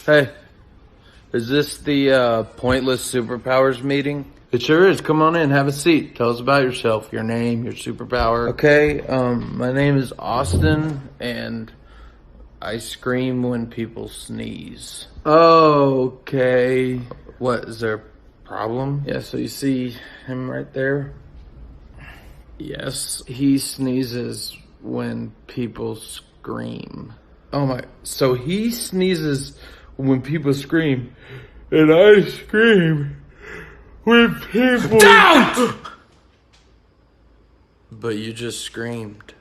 Hey, is this the Pointless Superpowers meeting? It sure is. Come on in, have a seat. Tell us about yourself, your name, your superpower. Okay, my name is Austin, and I scream when people sneeze. Okay. What, is there a problem? Yeah, so you see him right there? Yes, he sneezes when people scream. Oh my, so he sneezes when people scream, and I scream when people... Don't! But you just screamed.